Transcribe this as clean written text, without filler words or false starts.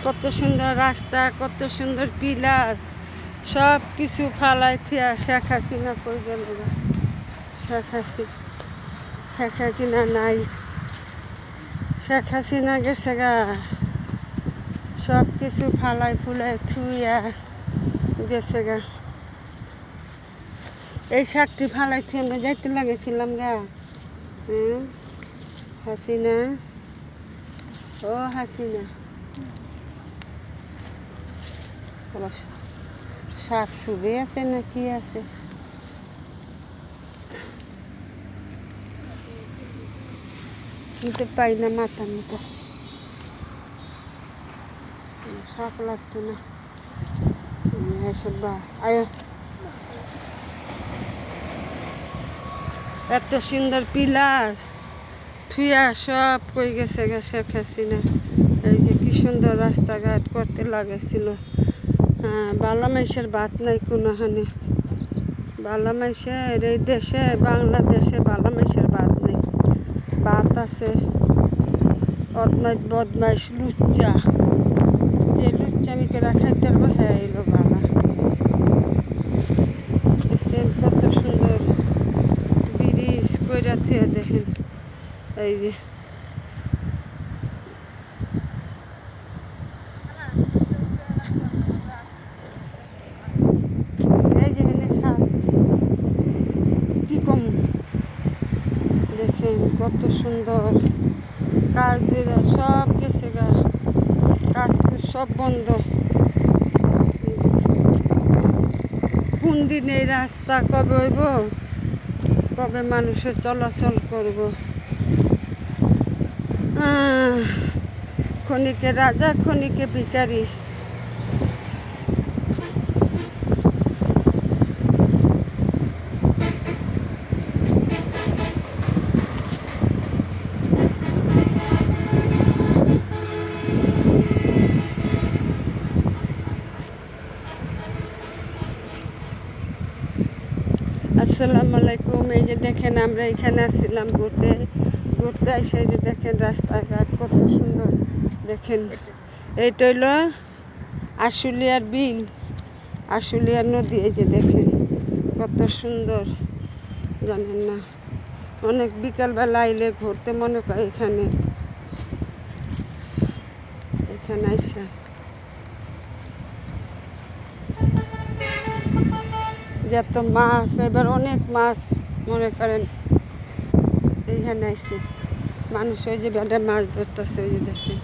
কত সুন্দর রাস্তা, কত সুন্দর পিলার, সব কিছু ফালাই থিয়া শেখ হাসিনা কই গেল। শেখ হাসিনা নাই, শেখ হাসিনা গেছে গা। সব কিছু ফালাই ফুলাই থুইয়া গেছে গা। এই শাকটি ফালাই থুয়ে আমরা যাইতে লাগেছিলাম গা। হাসিনা, ও হাসিনা, সাপ শুবে আছে না কি আছে? নিতে পাই না মাথার মতো, সাপ লাগতো না এসব। বা আয়, এত সুন্দর পিলার থুইয়া সব কই গেছে গা শেখ হাসিনা। এই যে কি সুন্দর রাস্তাঘাট করতে লাগাইছিল। বালা মাইসের ভাত নাই কোনোখানে। বালা মাইসের এই দেশে, বাংলাদেশে বালা মাইসের ভাত নেই। ভাত আছে বদমাইশ বদমাইশ লুচ্চা, যে লুচ্চামিকে রাখাইতে পারবো। হ্যাঁ এলো বালা। কত সুন্দর ব্রিজ কইরা থুয়ে দেখেন। এই যে কি কম দেখেন কত সুন্দর কাজ দিয়ে সব গেছে গা। কাজ সব বন্ধ। কোন দিন এই রাস্তা কবে হইব, কবে মানুষের চলাচল করব? ক্ষণিকে রাজা, ক্ষণিকে ভিখারি। আসসালামু আলাইকুম। এই যে দেখেন আমরা এখানে আসছিলাম ঘুরতে ঘুরতে এসে যে দেখেন রাস্তাঘাট কত সুন্দর। দেখেন এইটা হইল আশুলিয়ার বিল, আশুলিয়ার নদী। এই যে দেখেন কত সুন্দর, জানেন না? অনেক বিকালবেলা আইলে ঘুরতে মনে করে এখানে আইসা যত মাছ, এবার অনেক মাছ মনে করেন এইখানে আসছে মানুষ। ওই যে বেড়া মাছ ধরতেছে, ওই যে দেখেন।